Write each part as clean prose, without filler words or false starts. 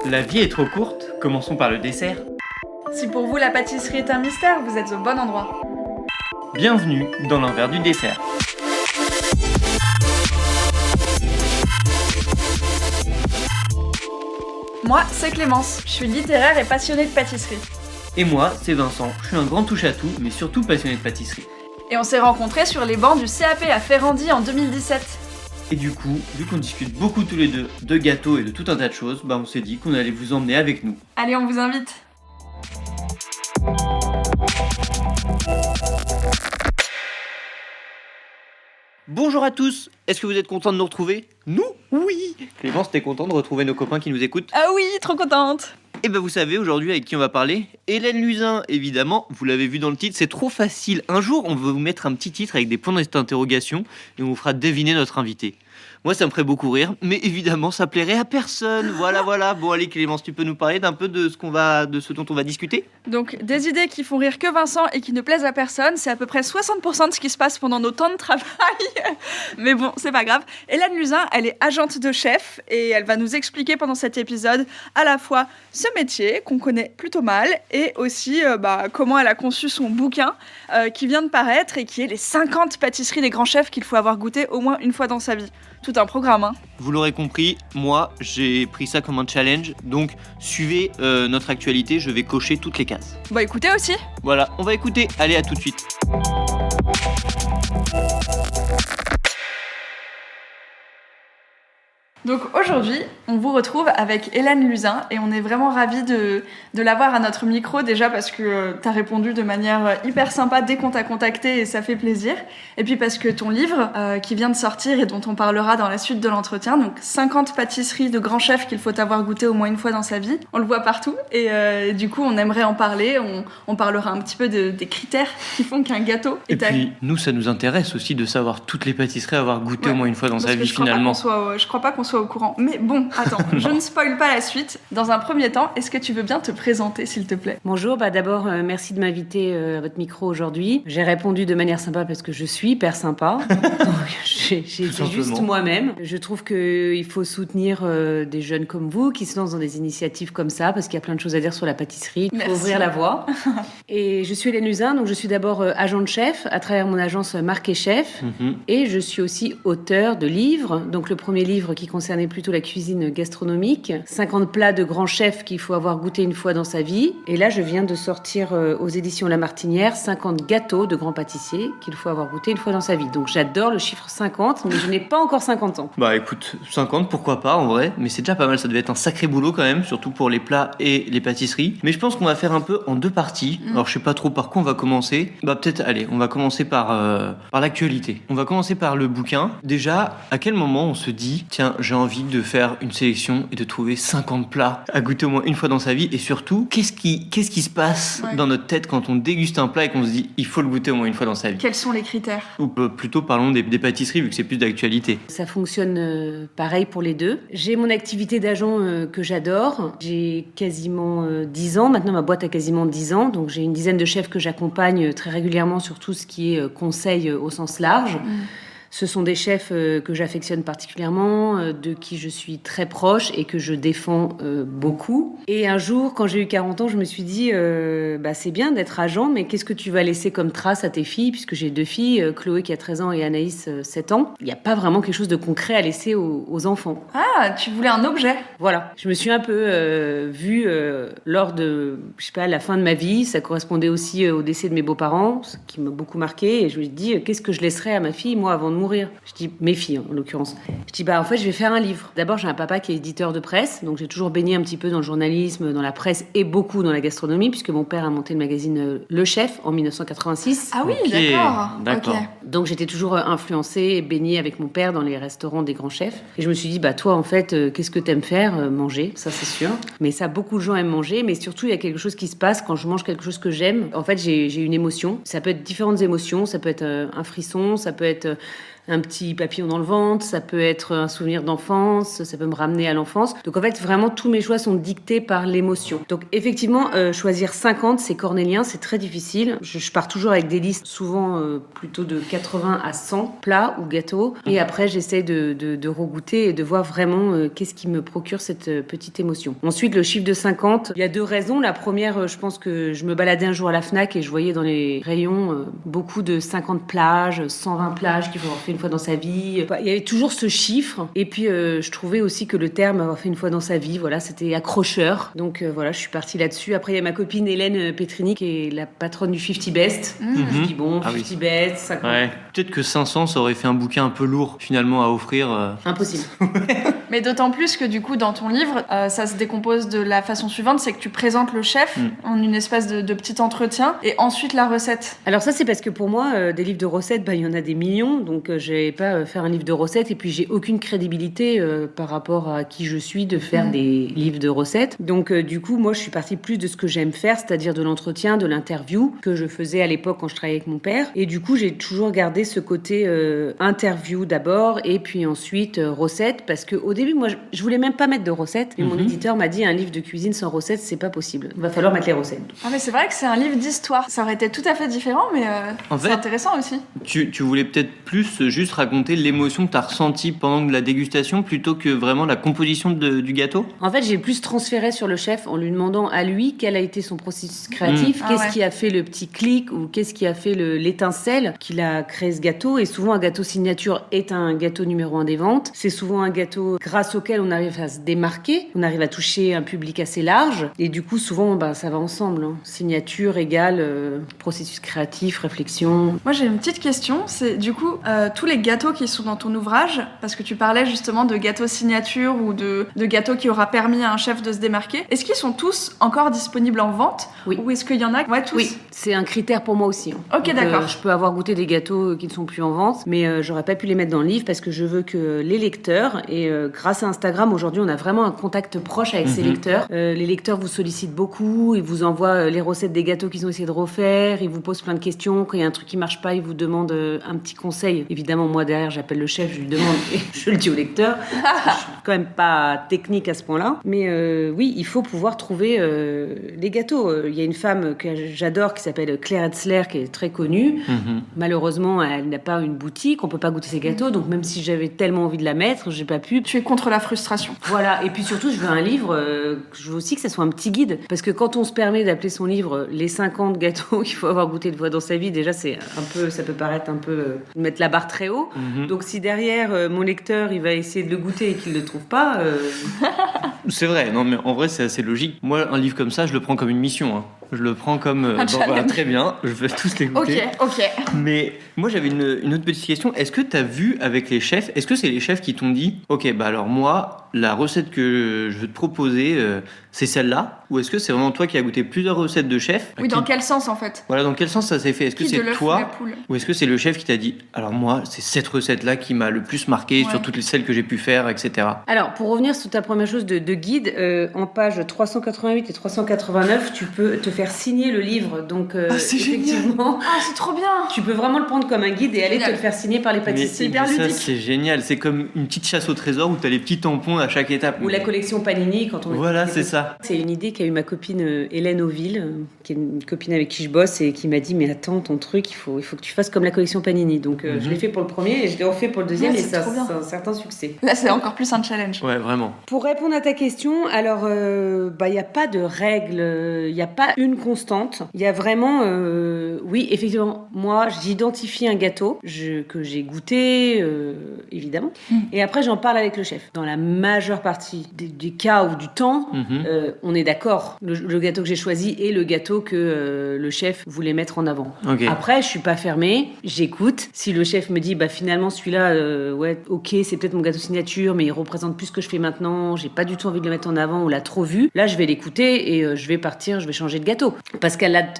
La vie est trop courte, commençons par le dessert. Si pour vous la pâtisserie est un mystère, vous êtes au bon endroit. Bienvenue dans l'envers du dessert. Moi, c'est Clémence, je suis littéraire et passionnée de pâtisserie. Et moi, c'est Vincent, je suis un grand touche-à-tout, mais surtout passionné de pâtisserie. Et on s'est rencontrés sur les bancs du CAP à Ferrandi en 2017. Et du coup, vu qu'on discute beaucoup tous les deux de gâteaux et de tout un tas de choses, on s'est dit qu'on allait vous emmener avec nous. Allez, on vous invite. Bonjour à tous, est-ce que vous êtes contents de nous retrouver? Nous? Oui! Clémence, t'es content de retrouver nos copains qui nous écoutent? Ah oui, trop contente. Et vous savez aujourd'hui avec qui on va parler? Hélène Luzin, évidemment, vous l'avez vu dans le titre, c'est trop facile. Un jour, on va vous mettre un petit titre avec des points d'interrogation et on vous fera deviner notre invité. Moi, ça me ferait beaucoup rire, mais évidemment, ça plairait à personne. Voilà. Bon, allez, Clémence, tu peux nous parler d'un peu de ce dont on va discuter? Donc, des idées qui font rire que Vincent et qui ne plaisent à personne, c'est à peu près 60% de ce qui se passe pendant nos temps de travail. Mais bon, c'est pas grave. Hélène Luzin, elle est agente de chef et elle va nous expliquer pendant cet épisode à la fois ce métier qu'on connaît plutôt mal et aussi comment elle a conçu son bouquin qui vient de paraître et qui est les 50 pâtisseries des grands chefs qu'il faut avoir goûté au moins une fois dans sa vie. Tout un programme, hein. Vous l'aurez compris, moi, j'ai pris ça comme un challenge. Donc, suivez notre actualité, je vais cocher toutes les cases. Bah écoutez aussi. Voilà, on va écouter. Allez, à tout de suite. Donc aujourd'hui, on vous retrouve avec Hélène Luzin et on est vraiment ravis de l'avoir à notre micro, déjà parce que t'as répondu de manière hyper sympa dès qu'on t'a contacté et ça fait plaisir. Et puis parce que ton livre qui vient de sortir et dont on parlera dans la suite de l'entretien, donc 50 pâtisseries de grands chefs qu'il faut avoir goûté au moins une fois dans sa vie, on le voit partout et du coup on aimerait en parler, on parlera un petit peu des critères qui font qu'un gâteau est... Et puis nous, ça nous intéresse aussi de savoir toutes les pâtisseries à avoir goûté au moins une fois dans sa vie finalement. Je crois pas qu'on soit au courant. Mais bon, attends, je ne spoil pas la suite. Dans un premier temps, est-ce que tu veux bien te présenter, s'il te plaît? Bonjour, d'abord, merci de m'inviter à votre micro aujourd'hui. J'ai répondu de manière sympa parce que je suis hyper sympa. J'ai été juste moi-même. Je trouve qu'il faut soutenir des jeunes comme vous qui se lancent dans des initiatives comme ça parce qu'il y a plein de choses à dire sur la pâtisserie. Il faut ouvrir la voie. Et je suis Hélène Luzin, donc je suis d'abord agent de chef à travers mon agence Marqué Chef. Et je suis aussi auteur de livres. Donc le premier livre qui concernait plutôt la cuisine gastronomique, 50 plats de grands chefs qu'il faut avoir goûté une fois dans sa vie. Et là, je viens de sortir aux éditions La Martinière 50 gâteaux de grands pâtissiers qu'il faut avoir goûté une fois dans sa vie. Donc j'adore le chiffre 50, mais je n'ai pas encore 50 ans. Bah écoute, 50 pourquoi pas en vrai, mais c'est déjà pas mal, ça devait être un sacré boulot quand même, surtout pour les plats et les pâtisseries. Mais je pense qu'on va faire un peu en deux parties. Alors je sais pas trop par quoi on va commencer. Peut-être, allez, on va commencer par l'actualité. On va commencer par le bouquin. Déjà, à quel moment on se dit, tiens, j'ai envie de faire une sélection et de trouver 50 plats à goûter au moins une fois dans sa vie, et surtout, qu'est-ce qui se passe dans notre tête quand on déguste un plat et qu'on se dit il faut le goûter au moins une fois dans sa vie? Quels sont les critères? Ou plutôt parlons des pâtisseries vu que c'est plus d'actualité. Ça fonctionne pareil pour les deux. J'ai mon activité d'agent que j'adore. J'ai quasiment 10 ans. Maintenant, ma boîte a quasiment 10 ans. Donc, j'ai une dizaine de chefs que j'accompagne très régulièrement sur tout ce qui est conseil au sens large. Ce sont des chefs que j'affectionne particulièrement, de qui je suis très proche et que je défends beaucoup. Et un jour, quand j'ai eu 40 ans, je me suis dit, c'est bien d'être agent, mais qu'est-ce que tu vas laisser comme trace à tes filles? Puisque j'ai 2 filles, Chloé qui a 13 ans et Anaïs 7 ans. Il n'y a pas vraiment quelque chose de concret à laisser aux enfants. Ah, tu voulais un objet? Voilà. Je me suis un peu vue lors de, la fin de ma vie. Ça correspondait aussi au décès de mes beaux-parents, ce qui m'a beaucoup marqué. Et je me suis dit, qu'est-ce que je laisserais à ma fille, moi, avant de mourir? Je dis, mes filles en l'occurrence. Je dis, en fait, je vais faire un livre. D'abord, j'ai un papa qui est éditeur de presse, donc j'ai toujours baigné un petit peu dans le journalisme, dans la presse et beaucoup dans la gastronomie, puisque mon père a monté le magazine Le Chef en 1986. Ah oui, Okay, d'accord. Okay. Donc j'étais toujours influencée et baignée avec mon père dans les restaurants des grands chefs. Et je me suis dit, toi, en fait, qu'est-ce que t'aimes faire? Manger, ça c'est sûr. Mais ça, beaucoup de gens aiment manger, mais surtout, il y a quelque chose qui se passe quand je mange quelque chose que j'aime. En fait, j'ai une émotion. Ça peut être différentes émotions, ça peut être un frisson, ça peut être un petit papillon dans le ventre, ça peut être un souvenir d'enfance, ça peut me ramener à l'enfance. Donc en fait, vraiment, tous mes choix sont dictés par l'émotion. Donc effectivement, choisir 50, c'est cornélien, c'est très difficile. Je pars toujours avec des listes, souvent plutôt de 80 à 100 plats ou gâteaux. Et après, j'essaie de regoûter et de voir vraiment qu'est-ce qui me procure cette petite émotion. Ensuite, le chiffre de 50, il y a 2 raisons. La première, je pense que je me baladais un jour à la Fnac et je voyais dans les rayons beaucoup de 50 plages, 120 plages qu'il faut avoir fait une fois dans sa vie. Il y avait toujours ce chiffre. Et puis, je trouvais aussi que le terme avoir fait une fois dans sa vie, voilà, c'était accrocheur. Donc voilà, je suis partie là-dessus. Après, il y a ma copine Hélène Petrini qui est la patronne du 50 Best. Je dis bon, 50 Best, 50. Ouais. Peut-être que 500, ça aurait fait un bouquin un peu lourd finalement à offrir. Impossible. Mais d'autant plus que du coup, dans ton livre, ça se décompose de la façon suivante, c'est que tu présentes le chef en une espèce de petit entretien et ensuite la recette. Alors ça, c'est parce que pour moi, des livres de recettes, il y en a des millions, donc je vais pas faire un livre de recettes et puis j'ai aucune crédibilité par rapport à qui je suis de faire des livres de recettes. Donc du coup, moi, je suis partie plus de ce que j'aime faire, c'est-à-dire de l'entretien, de l'interview que je faisais à l'époque quand je travaillais avec mon père. Et du coup, j'ai toujours gardé ce côté interview d'abord et puis ensuite recette, parce que au début, moi, je voulais même pas mettre de recettes, mais mon éditeur m'a dit un livre de cuisine sans recettes, c'est pas possible. Il va falloir mettre les recettes. Ah mais c'est vrai que c'est un livre d'histoire. Ça aurait été tout à fait différent, mais En c'est fait, intéressant aussi. Tu voulais peut-être plus juste raconter l'émotion que tu as ressentie pendant la dégustation plutôt que vraiment la composition du gâteau? En fait, j'ai plus transféré sur le chef en lui demandant à lui quel a été son processus créatif, qu'est-ce qui a fait le petit clic ou qu'est-ce qui a fait l'étincelle qu'il a créé ce gâteau. Et souvent, un gâteau signature est un gâteau numéro 1 des ventes. C'est souvent un gâteau grâce auquel on arrive à se démarquer, on arrive à toucher un public assez large. Et du coup, souvent, ça va ensemble. Signature égale processus créatif, réflexion. Moi, j'ai une petite question. C'est du coup, tous les gâteaux qui sont dans ton ouvrage, parce que tu parlais justement de gâteaux signature ou de gâteaux qui aura permis à un chef de se démarquer, est-ce qu'ils sont tous encore disponibles en vente? Oui. Ou est-ce qu'il y en a? Ouais, tous. Oui, c'est un critère pour moi aussi. Ok, donc, d'accord. Je peux avoir goûté des gâteaux qui ne sont plus en vente, mais j'aurais pas pu les mettre dans le livre parce que je veux que les lecteurs, et grâce à Instagram, aujourd'hui, on a vraiment un contact proche avec ces lecteurs. Les lecteurs vous sollicitent beaucoup, ils vous envoient les recettes des gâteaux qu'ils ont essayé de refaire, ils vous posent plein de questions. Quand il y a un truc qui marche pas, ils vous demandent un petit conseil. Évidemment, moi, derrière, j'appelle le chef, je lui demande et je le dis au lecteur. Je suis quand même pas technique à ce point-là. Mais oui, il faut pouvoir trouver les gâteaux. Il y a une femme que j'adore qui s'appelle Claire Etzler, qui est très connue. Malheureusement, elle n'a pas une boutique, on peut pas goûter ses gâteaux. Donc même si j'avais tellement envie de la mettre, j'ai pas pu. Tu es contre la frustration. Voilà. Et puis surtout, je veux un livre, je veux aussi que ça soit un petit guide. Parce que quand on se permet d'appeler son livre les 50 gâteaux qu'il faut avoir goûté une fois dans sa vie, déjà, c'est un peu, ça peut paraître un peu mettre la barre très haut. Donc si derrière, mon lecteur, il va essayer de le goûter et qu'il le trouve pas... C'est vrai, non mais en vrai c'est assez logique. Moi, un livre comme ça, je le prends comme une mission. Je le prends comme... très bien, je vais tous les goûter. Ok. Mais moi, j'avais une autre petite question. Est-ce que tu as vu avec les chefs, est-ce que c'est les chefs qui t'ont dit « Ok, alors moi, la recette que je veux te proposer, c'est celle-là » Ou est-ce que c'est vraiment toi qui as goûté plusieurs recettes de chefs? Oui, dans quel sens, en fait? Voilà, dans quel sens ça s'est fait? Est-ce que c'est toi ou est-ce que c'est le chef qui t'a dit « Alors moi, c'est cette recette-là qui m'a le plus marqué sur toutes celles que j'ai pu faire, etc. » Alors, pour revenir sur ta première chose de guide, en page 388 et 389, tu peux te faire signer le livre. Donc, effectivement, c'est trop bien. tu peux vraiment le prendre comme un guide et aller te le faire signer par les pâtissiers. C'est hyper ludique. Ça, c'est génial. C'est comme une petite chasse au trésor où tu as les petits tampons à chaque étape. Ou la collection Panini quand on... Voilà, c'est ça. C'est une idée qu'a eu ma copine Hélène Auville, qui est une copine avec qui je bosse et qui m'a dit mais attends, ton truc, il faut que tu fasses comme la collection Panini. Donc je l'ai fait pour le premier et je l'ai refait pour le deuxième et ça c'est un certain succès. Là, c'est encore plus un challenge. Ouais, vraiment. Pour répondre à ta question, alors il n'y a pas de règle, il n'y a pas une constante. Il y a vraiment, oui, effectivement, moi j'identifie un gâteau que j'ai goûté, évidemment, et après j'en parle avec le chef. Dans la majeure partie des cas ou du temps, on est d'accord. Le gâteau que j'ai choisi est le gâteau que le chef voulait mettre en avant. Okay. Après, je suis pas fermée, j'écoute. Si le chef me dit, bah finalement celui-là, ouais, ok, c'est peut-être mon gâteau signature, mais il représente plus ce que je fais maintenant, j'ai pas du tout envie de le mettre en avant, on l'a trop vu. Là, je vais l'écouter et je vais partir, je vais changer de gâteau. gâteaux. Parce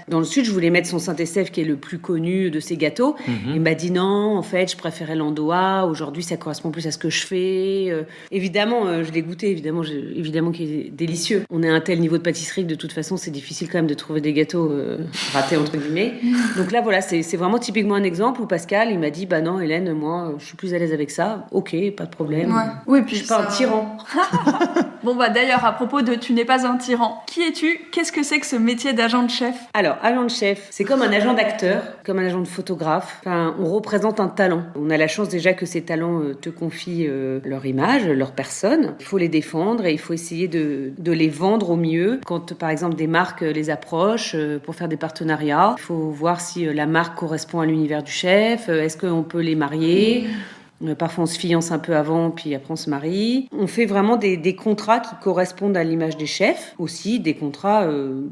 dans le sud, je voulais mettre son Saint-Estèphe, qui est le plus connu de ces gâteaux. Il m'a dit non, en fait, je préférais l'Andoa. Aujourd'hui, ça correspond plus à ce que je fais. Évidemment, je l'ai goûté, évidemment qu'il est délicieux. On est à un tel niveau de pâtisserie que de toute façon, c'est difficile quand même de trouver des gâteaux ratés, entre guillemets. Donc là, voilà, c'est vraiment typiquement un exemple où Pascal, il m'a dit, bah non, Hélène, moi, je suis plus à l'aise avec ça. Ok, pas de problème. Ouais. Oui, puis je suis pas un tyran. Bon, bah d'ailleurs, à propos de tu n'es pas un tyran, qui es-tu? Qu'est-ce que c'est que ce métier d'agent de chef? Alors, agent de chef, c'est comme un agent d'acteur, comme un agent de photographe. Enfin, on représente un talent. On a la chance déjà que ces talents te confient leur image, leur personne. Il faut les défendre et il faut essayer de les vendre au mieux. Quand, par exemple, des marques les approchent pour faire des partenariats, il faut voir si la marque correspond à l'univers du chef. Est-ce qu'on peut les marier ? Parfois, on se fiance un peu avant, puis après, on se marie. On fait vraiment des contrats qui correspondent à l'image des chefs. Aussi, des contrats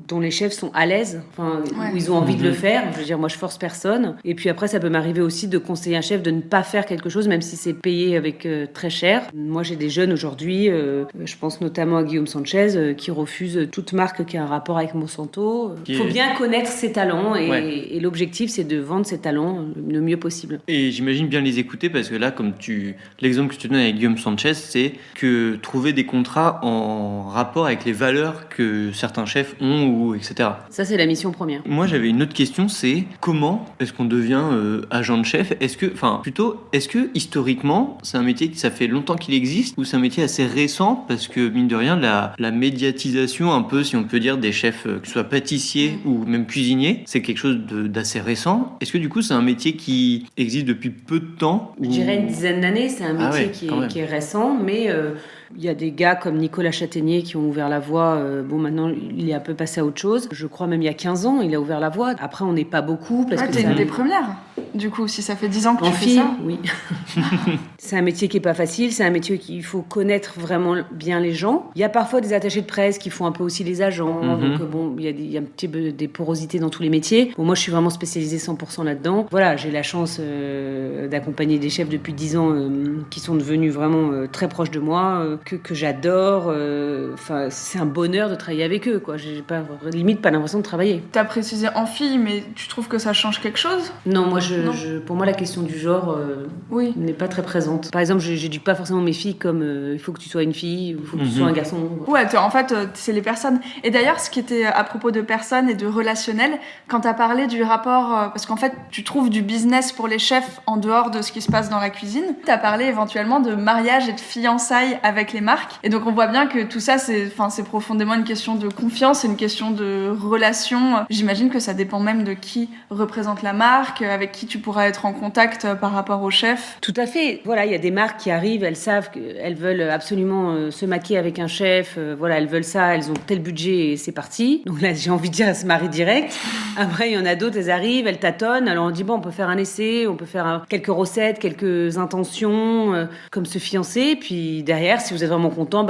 dont les chefs sont à l'aise, où ils ont envie de le faire. Je veux dire, moi, je force personne. Et puis après, ça peut m'arriver aussi de conseiller un chef de ne pas faire quelque chose, même si c'est payé avec très cher. Moi, j'ai des jeunes aujourd'hui, je pense notamment à Guillaume Sanchez, qui refuse toute marque qui a un rapport avec Monsanto. Il faut bien connaître ses talents et l'objectif, c'est de vendre ses talents le mieux possible. Et j'imagine bien les écouter parce que là, l'exemple que tu donnes avec Guillaume Sanchez, c'est que trouver des contrats en rapport avec les valeurs que certains chefs ont, ou etc. Ça, c'est la mission première. Moi, j'avais une autre question, c'est comment est-ce qu'on devient agent de chef? Est-ce que historiquement, c'est un métier ça fait longtemps qu'il existe, ou c'est un métier assez récent? Parce que mine de rien, la médiatisation, un peu, si on peut dire, des chefs, que ce soit pâtissiers ou même cuisiniers, c'est quelque chose d'assez récent. Est-ce que du coup, c'est un métier qui existe depuis peu de temps, ou... Je dirais une dizaine d'années, c'est un métier qui est récent, mais il y a des gars comme Nicolas Châtaignier qui ont ouvert la voie. Maintenant, il est un peu passé à autre chose. Je crois même il y a 15 ans, il a ouvert la voie. Après, on n'est pas beaucoup. Parce que t'es une des premières, du coup, si ça fait 10 ans que tu fais ça. Oui. C'est un métier qui n'est pas facile, c'est un métier qu'il faut connaître vraiment bien les gens. Il y a parfois des attachés de presse qui font un peu aussi les agents. Donc il y a un petit peu des porosités dans tous les métiers. Bon, moi, je suis vraiment spécialisée 100% là-dedans. Voilà, j'ai la chance d'accompagner des chefs depuis 10 ans qui sont devenus vraiment très proches de moi, que j'adore. C'est un bonheur de travailler avec eux, quoi. J'ai limite pas l'impression de travailler. T'as précisé en fille, mais tu trouves que ça change quelque chose? Non, moi, pour moi, la question du genre n'est pas très présente. Par exemple, j'éduque pas forcément mes filles comme il faut que tu sois une fille ou il faut que tu sois un garçon. Ouais, en fait, c'est les personnes. Et d'ailleurs, ce qui était à propos de personnes et de relationnel, quand t'as parlé du rapport, parce qu'en fait, tu trouves du business pour les chefs en dehors de ce qui se passe dans la cuisine, t'as parlé éventuellement de mariage et de fiançailles avec les marques. Et donc, on voit bien que tout ça, c'est profondément une question de confiance, c'est une question de relation. J'imagine que ça dépend même de qui représente la marque, avec qui tu pourras être en contact par rapport au chef. Tout à fait. Voilà, il y a des marques qui arrivent, elles savent qu'elles veulent absolument se maquiller avec un chef. Voilà, elles veulent ça, elles ont tel budget et c'est parti. Donc là, j'ai envie de dire, elles se marient direct. Après, il y en a d'autres, elles arrivent, elles tâtonnent. Alors on dit, bon, on peut faire un essai, on peut faire quelques recettes, quelques intentions, comme se fiancer. Puis derrière, si vous êtes vraiment content,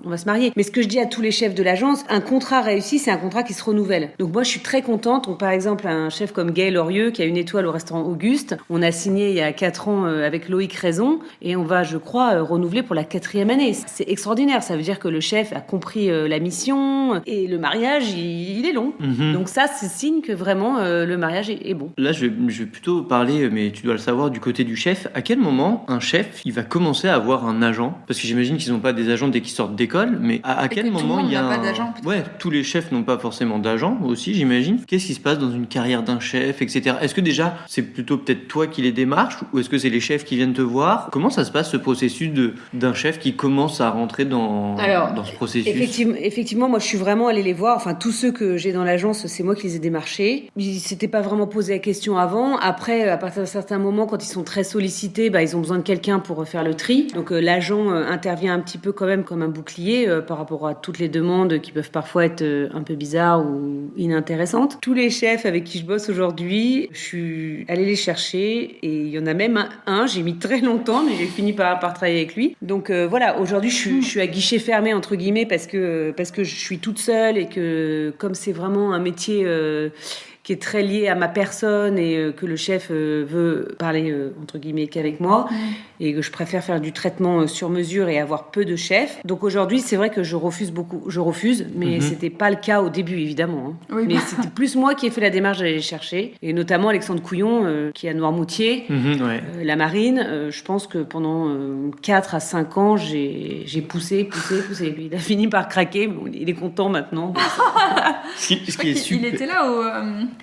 on va se marier. Mais ce que je dis à tous les chefs de l'agence, un contrat réussi, c'est un contrat qui se renouvelle. Donc moi, je suis très contente. Donc, par exemple, un chef comme Gaël Lorieux, qui a une étoile au restaurant Auguste, on a signé il y a 4 ans avec Loïc Raison et on va, je crois, renouveler pour la 4e année. C'est extraordinaire. Ça veut dire que le chef a compris la mission et le mariage, il est long. Donc ça, c'est signe que vraiment le mariage est bon. Là, je vais plutôt parler, mais tu dois le savoir, du côté du chef. À quel moment un chef, il va commencer à avoir un agent? Parce que j'imagine qu'ils n'ont pas des agents dès qu'ils sortent d'école, mais à quel moment il y a pas d'agent? Ouais, tous les chefs n'ont pas forcément d'agent aussi, j'imagine. Qu'est-ce qui se passe dans une carrière d'un chef, etc. Est-ce que déjà, c'est plutôt peut-être toi qui les démarches, ou est-ce que c'est les chefs qui viennent te voir? Comment ça se passe, ce processus d'un chef qui commence à rentrer dans ce processus? Effectivement, moi, je suis vraiment allée les voir. Enfin, tous ceux que j'ai dans l'agence, c'est moi qui les ai démarchés. Ils ne s'étaient pas vraiment posé la question avant. Après, à partir d'un certain moment, quand ils sont très sollicités, ils ont besoin de quelqu'un pour faire le tri. Donc, l'agent intervient un petit peu quand même comme un bouclier par rapport à toutes les demandes qui peuvent parfois être un peu bizarres ou inintéressantes. Tous les chefs avec qui je bosse aujourd'hui, je suis allée les chercher et il y en a même un, j'ai mis très longtemps, mais j'ai fini par travailler avec lui. Donc voilà, aujourd'hui je suis à guichet fermé entre guillemets parce que je suis toute seule et que comme c'est vraiment un métier qui est très lié à ma personne et que le chef veut parler entre guillemets qu'avec moi et que je préfère faire du traitement sur mesure et avoir peu de chefs. Donc aujourd'hui, c'est vrai que je refuse, mais c'était pas le cas au début évidemment. Oui, mais c'était plus moi qui ai fait la démarche d'aller les chercher, et notamment Alexandre Couillon qui est à Noirmoutier, la marine. Je pense que pendant 4 à 5 ans, j'ai poussé. Il a fini par craquer, mais il est content maintenant. Il était là au...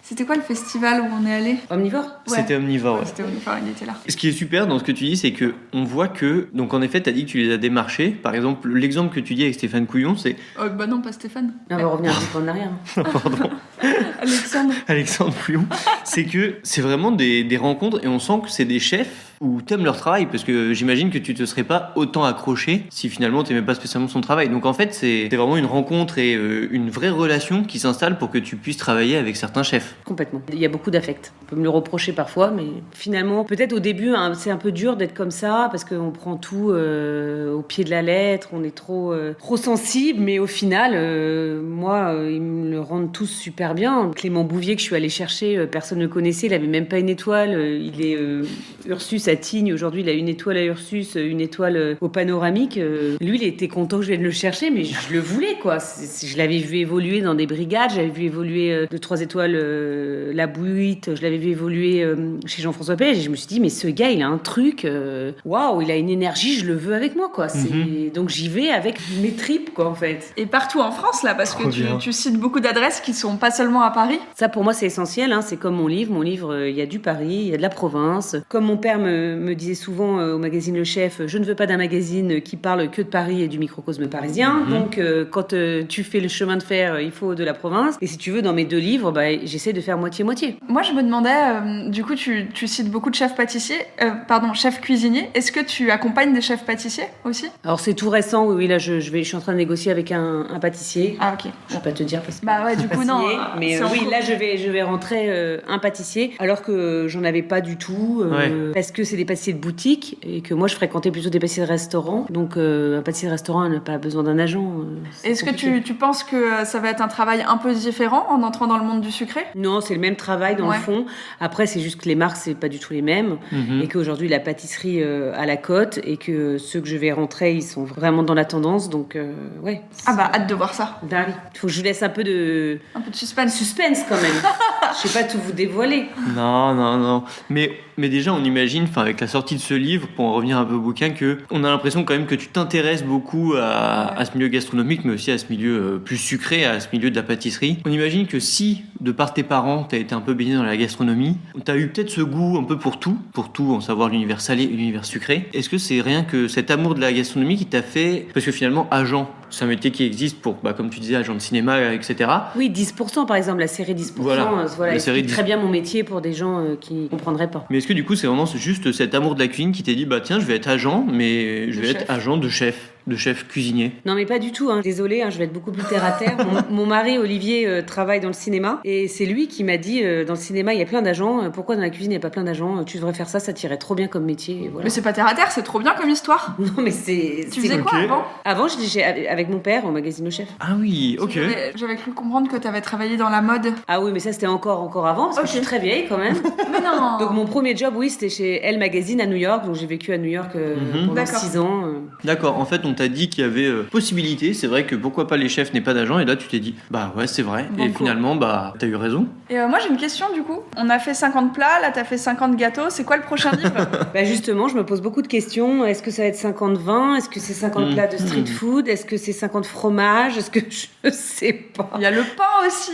C'était quoi le festival où on est allé? Omnivore. C'était Omnivore, C'était Omnivore, il était là. Ce qui est super dans ce que tu dis, c'est que on voit que, donc en effet, tu as dit que tu les as démarchés. Par exemple, l'exemple que tu dis avec Stéphane Couillon, c'est... Bah non, pas Stéphane. On va revenir un petit peu en arrière. Pardon. Alexandre Couillon. C'est que c'est vraiment des rencontres, et on sent que c'est des chefs où t'aimes leur travail, parce que j'imagine que tu te serais pas autant accroché si finalement t'aimais pas spécialement son travail. Donc en fait, c'est vraiment une rencontre et une vraie relation qui s'installe pour que tu puisses travailler avec certains chefs. Complètement. Il y a beaucoup d'affect. On peut me le reprocher parfois, mais finalement, peut-être au début, c'est un peu dur d'être comme ça, parce qu'on prend tout au pied de la lettre, on est trop sensible, mais au final, moi, ils me le rendent tous super bien. Clément Bouvier, que je suis allée chercher, personne ne connaissait, il avait même pas une étoile, il est Ursus à Tignes, aujourd'hui il a une étoile à Ursus, une étoile au panoramique. Lui, il était content que je vienne le chercher, mais je le voulais, quoi. Je l'avais vu évoluer dans des brigades, j'avais vu évoluer de 3 étoiles la Bouite, je l'avais vu évoluer chez Jean-François Pelletier, et je me suis dit, mais ce gars, il a un truc, waouh, il a une énergie, je le veux avec moi, quoi. Donc j'y vais avec mes tripes, quoi, en fait. Et partout en France, là, parce que tu cites beaucoup d'adresses qui sont pas seulement à Paris. Ça, pour moi, c'est essentiel, hein. C'est comme mon livre. Mon livre, il y a du Paris, il y a de la province. Comme mon père me disait souvent au magazine Le Chef, je ne veux pas d'un magazine qui parle que de Paris et du microcosme parisien. Donc, quand tu fais le chemin de fer, il faut de la province. Et si tu veux, dans mes 2 livres, j'essaie de faire moitié-moitié. Moi, je me demandais, du coup, tu cites beaucoup de chefs pâtissiers, chefs cuisiniers. Est-ce que tu accompagnes des chefs pâtissiers aussi? Alors, c'est tout récent, oui. Là, je suis en train de négocier avec un pâtissier. Ah, ok. Je vais pas te dire parce que... Bah ouais, du coup, non. Mais oui, là, je vais rentrer un pâtissier, alors que j'en avais pas du tout, parce que c'est des pâtissiers de boutique, et que moi, je fréquentais plutôt des pâtissiers de restaurant. Donc, un pâtissier de restaurant n'a pas besoin d'un agent. Est-ce que tu penses que ça va être un travail un peu différent en entrant dans le monde du sucré? Non, c'est le même travail dans le fond. Après, c'est juste que les marques, c'est pas du tout les mêmes. Et qu'aujourd'hui, la pâtisserie à la cote, et que ceux que je vais rentrer, ils sont vraiment dans la tendance. Donc, ouais. Ah bah, hâte de voir ça. Ben oui. Faut que je vous laisse un peu de suspense. Suspense, quand même. Je sais pas tout vous dévoiler. Non. Mais déjà, on imagine, avec la sortie de ce livre, pour en revenir un peu au bouquin, que on a l'impression quand même que tu t'intéresses beaucoup à ce milieu gastronomique, mais aussi à ce milieu plus sucré, à ce milieu de la pâtisserie. On imagine que si, de par tes parents, t'as été un peu baigné dans la gastronomie, t'as eu peut-être ce goût un peu pour tout, en savoir l'univers salé et l'univers sucré. Est-ce que c'est rien que cet amour de la gastronomie qui t'a fait... Parce que finalement, agent, c'est un métier qui existe pour, comme tu disais, agent de cinéma, etc. Oui, 10%, par exemple, la série 10%. Voilà, la série très bien mon métier pour des gens qui comprendraient pas. Mais est-ce que du coup, c'est vraiment juste cet amour de la cuisine qui t'est dit, tiens, je vais être agent, mais je vais être agent de chef cuisinier? Non, mais pas du tout. Désolée, je vais être beaucoup plus terre à terre. Mon mari, Olivier, travaille dans le cinéma. Et c'est lui qui m'a dit, dans le cinéma, il y a plein d'agents. Pourquoi dans la cuisine, il n'y a pas plein d'agents? Tu devrais faire ça, ça t'irait trop bien comme métier. Et voilà. Mais c'est pas terre à terre, c'est trop bien comme histoire. Non, mais c'est... Tu faisais quoi avant? Avant, j'étais avec mon père au magazine Le Chef. Ah oui, ok. J'avais cru comprendre que t'avais travaillé dans la mode. Ah oui, mais ça, c'était encore avant, parce que je suis très vieille quand même. Mais non. Donc mon premier job, oui, c'était chez Elle Magazine à New York. Donc j'ai vécu à New York pendant 6 ans. D'accord, en fait, on t'a dit qu'il y avait possibilité, c'est vrai que pourquoi pas les chefs n'aient pas d'agent, et là tu t'es dit, ouais, c'est vrai, et finalement, t'as eu raison. Et moi j'ai une question du coup, on a fait 50 plats, là t'as fait 50 gâteaux, c'est quoi le prochain livre? Justement, je me pose beaucoup de questions, est-ce que ça va être 50 vins, est-ce que c'est 50 plats de street food, est-ce que c'est 50 fromages, est-ce que je sais pas. Il y a le pain aussi.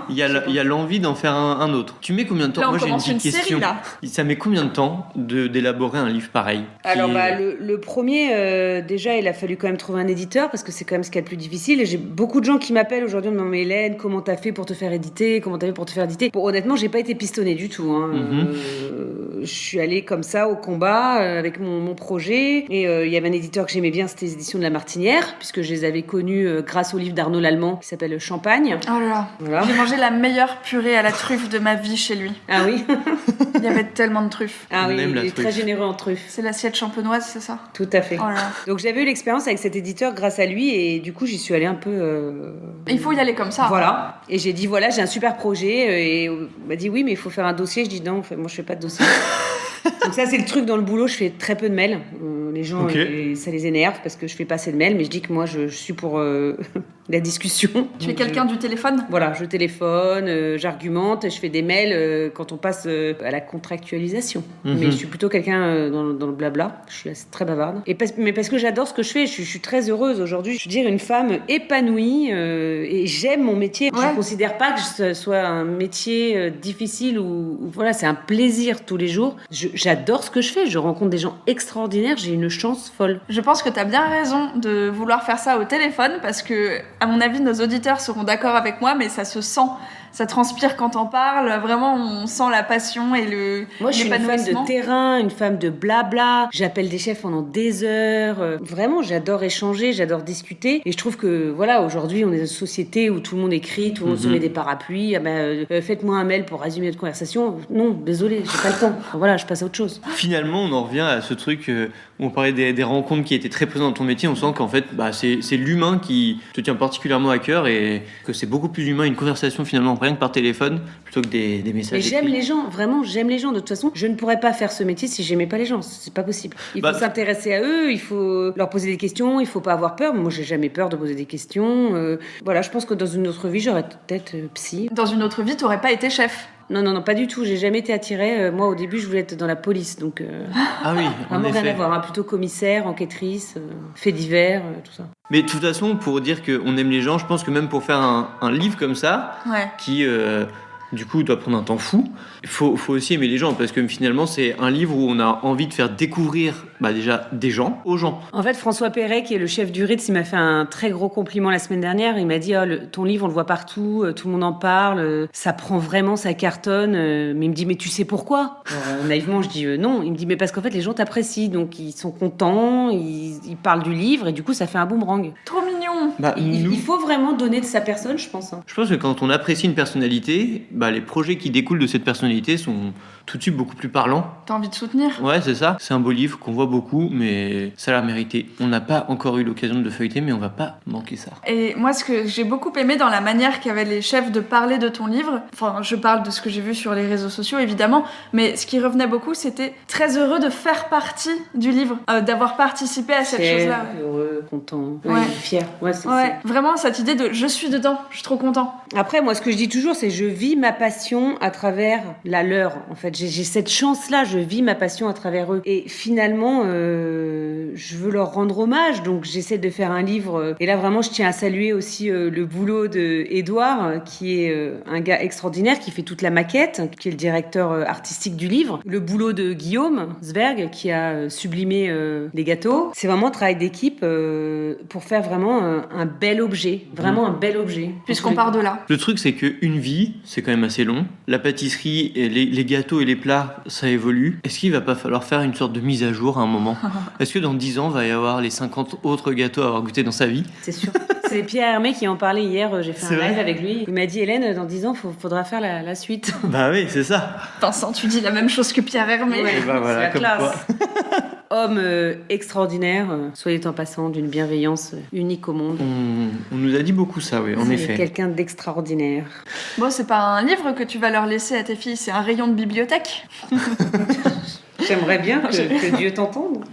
Il y a l'envie d'en faire un autre. Tu mets combien de temps? Là, moi j'ai une petite question. Série, là. Ça met combien de temps d'élaborer un livre pareil? Alors le premier, déjà il a fallu quand même trouver un éditeur, parce que c'est quand même ce qu'il y a de plus difficile, et j'ai beaucoup de gens qui m'appellent aujourd'hui en me disant, mais Hélène, comment t'as fait pour te faire éditer, Bon, honnêtement, j'ai pas été pistonnée du tout, je suis allée comme ça au combat avec mon projet, et il y avait un éditeur que j'aimais bien, c'était les éditions de La Martinière, puisque je les avais connus grâce au livre d'Arnaud Lallemand qui s'appelle Champagne. Oh là là, voilà. J'ai mangé la meilleure purée à la truffe de ma vie chez lui. Ah oui. Il y avait tellement de truffes. Ah oui, il est très généreux en truffes. C'est l'assiette champenoise, c'est ça? Tout à fait. Oh là là. Donc j'avais eu l'expérience avec cet éditeur grâce à lui et du coup j'y suis allée un peu... Il faut y aller comme ça. Voilà. Et j'ai dit voilà, j'ai un super projet et on m'a dit oui mais il faut faire un dossier. Je dis non, moi je fais pas de dossier. Donc ça c'est le truc dans le boulot, je fais très peu de mails. Les gens, ça les énerve parce que je fais pas assez de mails, mais je dis que moi je suis pour la discussion. Tu es quelqu'un du téléphone ? Voilà, je téléphone, j'argumente, je fais des mails quand on passe à la contractualisation. Mais je suis plutôt quelqu'un dans le blabla, je suis très bavarde. Mais parce que j'adore ce que je fais, je suis très heureuse aujourd'hui. Je veux dire, une femme épanouie et j'aime mon métier. Ouais. Je ne considère pas que ce soit un métier difficile ou voilà, c'est un plaisir tous les jours. J'adore ce que je fais, je rencontre des gens extraordinaires, j'ai une chance folle. Je pense que tu as bien raison de vouloir faire ça au téléphone parce que, à mon avis, nos auditeurs seront d'accord avec moi, mais ça se sent. Ça transpire quand on parle, vraiment on sent la passion et le Moi je suis une femme de terrain, une femme de blabla, j'appelle des chefs pendant des heures, vraiment j'adore échanger, j'adore discuter et je trouve que voilà, aujourd'hui on est dans une société où tout le monde écrit, tout le monde se met des parapluies, faites-moi un mail pour résumer notre conversation, non désolé, j'ai pas le temps, enfin, voilà je passe à autre chose. Finalement on en revient à ce truc où on parlait des rencontres qui étaient très présentes dans ton métier, on sent qu'en fait c'est l'humain qui te tient particulièrement à cœur et que c'est beaucoup plus humain une conversation finalement rien que par téléphone plutôt que des messages. Mais j'aime les gens, vraiment, j'aime les gens. De toute façon, je ne pourrais pas faire ce métier si j'aimais pas les gens. C'est pas possible. Il faut s'intéresser à eux, il faut leur poser des questions, il faut pas avoir peur. Moi, j'ai jamais peur de poser des questions. Voilà, je pense que dans une autre vie, j'aurais peut-être psy. Dans une autre vie, t'aurais pas été chef. Non, pas du tout. J'ai jamais été attirée. Moi, au début, je voulais être dans la police, donc. Ah oui. Vraiment rien à voir. Plutôt commissaire, enquêtrice, faits divers, tout ça. Mais de toute façon, pour dire qu'on aime les gens, je pense que même pour faire un livre comme ça, qui du coup doit prendre un temps fou, il faut aussi aimer les gens parce que finalement c'est un livre où on a envie de faire découvrir déjà des gens aux gens. En fait, François Perret, qui est le chef du Ritz, il m'a fait un très gros compliment la semaine dernière. Il m'a dit ton livre, on le voit partout, tout le monde en parle, ça prend vraiment, ça cartonne. Mais il me dit mais tu sais pourquoi ? Naïvement, je dis non. Il me dit mais parce qu'en fait les gens t'apprécient, donc ils sont contents, ils parlent du livre et du coup ça fait un boomerang. Trop mignon. Il faut vraiment donner de sa personne, je pense. Je pense que quand on apprécie une personnalité, les projets qui découlent de cette personnalité sont tout de suite beaucoup plus parlants. T'as envie de soutenir ? Ouais, c'est ça. C'est un beau livre qu'on voit beaucoup, mais ça l'a mérité. On n'a pas encore eu l'occasion de le feuilleter, mais on va pas manquer ça. Et moi, ce que j'ai beaucoup aimé dans la manière qu'avaient les chefs de parler de ton livre, enfin, je parle de ce que j'ai vu sur les réseaux sociaux, évidemment, mais ce qui revenait beaucoup, c'était très heureux de faire partie du livre, d'avoir participé à cette chose-là. Heureux, content, fier. Ouais, vraiment, cette idée de « je suis dedans, je suis trop content ». Après, moi, ce que je dis toujours, c'est je vis ma passion à travers la leur. En fait, j'ai cette chance-là, je vis ma passion à travers eux. Et finalement, je veux leur rendre hommage, donc j'essaie de faire un livre. Et là, vraiment, je tiens à saluer aussi le boulot de Édouard, qui est un gars extraordinaire, qui fait toute la maquette, qui est le directeur artistique du livre. Le boulot de Guillaume Zwerg, qui a sublimé les gâteaux. C'est vraiment un travail d'équipe pour faire vraiment un bel objet. Vraiment un bel objet. Puisqu'on part de là. Le truc, c'est qu'une vie, c'est quand même assez long. La pâtisserie, et les gâteaux et les plats, ça évolue. Est-ce qu'il va pas falloir faire une sorte de mise à jour à un moment ? Est-ce que dans 10 ans, il va y avoir les 50 autres gâteaux à avoir goûté dans sa vie ? C'est sûr. C'est Pierre Hermé qui en parlait hier. J'ai fait un live avec lui. Il m'a dit, Hélène, dans 10 ans, faudra faire la suite. Bah oui, c'est ça. Vincent, tu dis la même chose que Pierre Hermé. Ouais, voilà, c'est la comme classe. Homme extraordinaire, soyez en passant, d'une bienveillance unique au monde. On nous a dit beaucoup ça, oui, en effet. Quelqu'un d'extraordinaire. Bon, c'est pas un livre que tu vas leur laisser à tes filles, c'est un rayon de bibliothèque. J'aimerais bien que Dieu t'entende.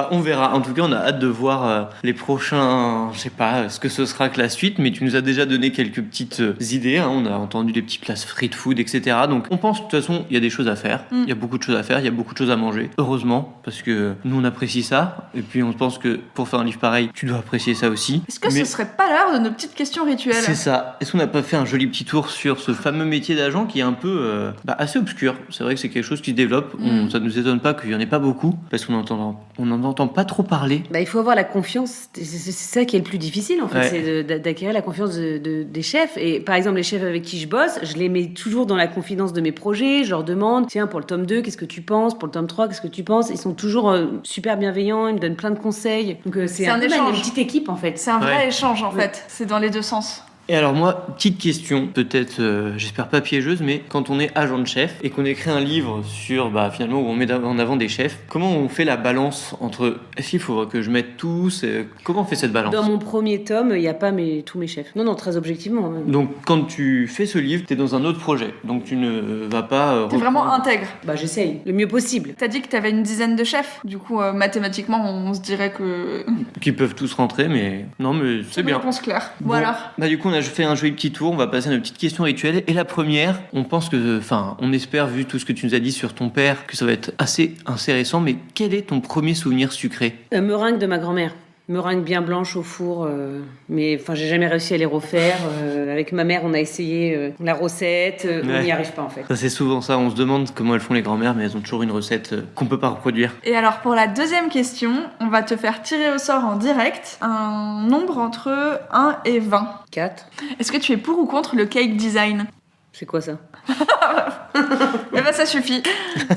On verra. En tout cas, on a hâte de voir les prochains... Je sais pas ce que ce sera que la suite, mais tu nous as déjà donné quelques petites idées. Hein. On a entendu des petits plats street food, etc. Donc, on pense de toute façon, il y a des choses à faire. Il y a beaucoup de choses à faire. Il y a beaucoup de choses à manger. Heureusement, parce que nous, on apprécie ça. Et puis, on pense que pour faire un livre pareil, tu dois apprécier ça aussi. Est-ce que ce serait pas l'heure de nos petites questions rituelles ? C'est ça. Est-ce qu'on n'a pas fait un joli petit tour sur ce fameux métier d'agent qui est un peu assez obscur ? C'est vrai que c'est quelque chose qui se développe. Ça ne nous étonne pas qu'il n'y en ait pas beaucoup, parce qu'on n'en entend pas trop parler. Il faut avoir la confiance. C'est ça qui est le plus difficile, en fait, c'est d'acquérir la confiance des chefs. Et par exemple, les chefs avec qui je bosse, je les mets toujours dans la confidence de mes projets. Je leur demande, tiens, pour le tome 2, qu'est-ce que tu penses ? Pour le tome 3, qu'est-ce que tu penses ? Ils sont toujours super bienveillants, ils me donnent plein de conseils. Donc c'est un échange. Une petite équipe, en fait. C'est un vrai échange, en fait. C'est dans les deux sens. Et alors moi, petite question, peut-être, j'espère pas piégeuse, mais quand on est agent de chef et qu'on écrit un livre sur, finalement, où on met en avant des chefs, comment on fait la balance entre, est-ce qu'il faut que je mette tous, comment on fait cette balance? Dans mon premier tome, il n'y a pas tous mes chefs. Non, très objectivement. Donc quand tu fais ce livre, t'es dans un autre projet, donc tu ne vas pas... T'es vraiment intègre. J'essaye, le mieux possible. T'as dit que t'avais une dizaine de chefs, du coup, mathématiquement, on se dirait que... Qui peuvent tous rentrer, mais... Non, mais c'est bien. Réponse claire. Bon, Bon alors. Du coup, on a fait un joli petit tour. On va passer à nos petites questions rituelles. Et la première, on espère, vu tout ce que tu nous as dit sur ton père, que ça va être assez intéressant. Mais quel est ton premier souvenir sucré? Meringue de ma grand-mère. Meringue bien blanche au four, mais j'ai jamais réussi à les refaire. Avec ma mère, on a essayé la recette, on n'y arrive pas en fait. Ça, c'est souvent ça. On se demande comment elles font les grand-mères, mais elles ont toujours une recette qu'on peut pas reproduire. Et alors pour la deuxième question, on va te faire tirer au sort en direct un nombre entre 1 et 20. 4. Est-ce que tu es pour ou contre le cake design? C'est quoi ça? Ça suffit.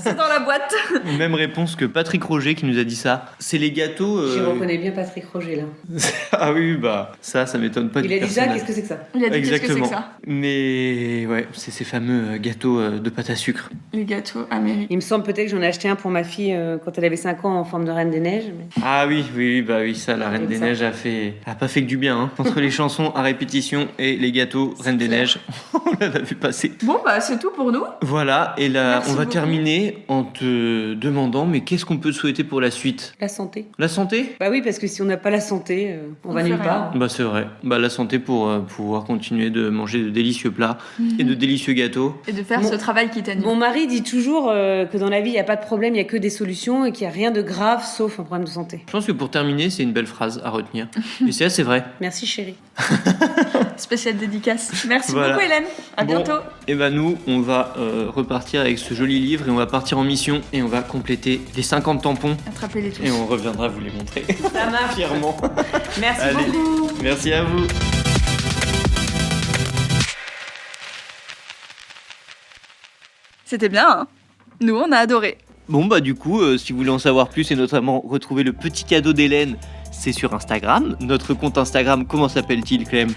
C'est dans la boîte. Même réponse que Patrick Roger qui nous a dit ça. C'est les gâteaux... Je reconnais bien Patrick Roger là. Ah oui, ça m'étonne pas. Il a dit ça, qu'est-ce que c'est que ça? Il a dit Exactement. qu'est-ce que c'est que ça? Mais ouais, c'est ces fameux gâteaux de pâte à sucre. Les gâteaux américains. Il me semble peut-être que j'en ai acheté un pour ma fille quand elle avait 5 ans en forme de Reine des Neiges. Mais... Ah oui, ça, la Reine des Neiges a pas fait que du bien. Hein. Entre les chansons à répétition et les gâteaux Reine des Neiges, on l'a vu passer. Bon, c'est tout pour nous. Voilà, et là, Merci on va beaucoup. terminer en te demandant, mais qu'est-ce qu'on peut te souhaiter pour la suite? La santé. La santé? Bah oui, parce que si on n'a pas la santé, on va fait nulle rien. part. C'est vrai. La santé pour pouvoir continuer de manger de délicieux plats et de délicieux gâteaux. Et de faire ce travail qui t'anime. Mon mari dit toujours que dans la vie, il n'y a pas de problème, il n'y a que des solutions et qu'il n'y a rien de grave sauf un problème de santé. Je pense que pour terminer, c'est une belle phrase à retenir. Et c'est assez vrai. Merci chérie. Spéciale dédicace. Merci Voilà. beaucoup Hélène. À bientôt. Et nous, on va repartir avec ce joli livre et on va partir en mission et on va compléter les 50 tampons Attrapez-les tous. et on reviendra vous les montrer. Ça marche. Fièrement. Merci Allez. beaucoup. Merci à vous. C'était bien, hein? Nous, on a adoré. Bon du coup, si vous voulez en savoir plus et notamment retrouver le petit cadeau d'Hélène, c'est sur Instagram. Notre compte Instagram, comment s'appelle-t-il, Clem?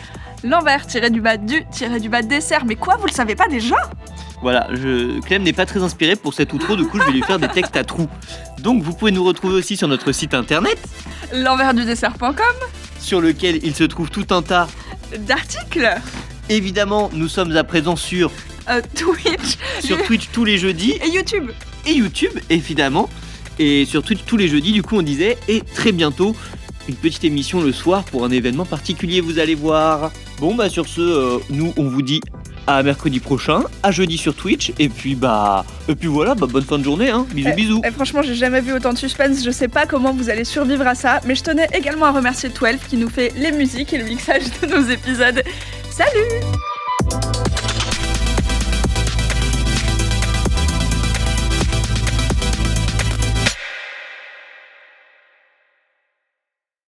L'envers, tiré-du-bas dessert. Mais quoi, vous le savez pas déjà? Voilà, Clem n'est pas très inspiré pour cet outro, du coup je vais lui faire des textes à trous. Donc vous pouvez nous retrouver aussi sur notre site internet, L'enversdudessert.com, sur lequel il se trouve tout un tas. d'articles, Évidemment, nous sommes à présent sur Twitch, tous les jeudis et YouTube. et YouTube, évidemment. Et sur Twitch tous les jeudis, du coup on disait, et très bientôt, une petite émission le soir pour un événement particulier, vous allez voir. Bon sur ce, nous on vous dit à mercredi prochain, à jeudi sur Twitch, et puis voilà, bonne fin de journée, hein. Bisous. Et franchement, j'ai jamais vu autant de suspense, je sais pas comment vous allez survivre à ça, mais je tenais également à remercier 12 qui nous fait les musiques et le mixage de nos épisodes. Salut!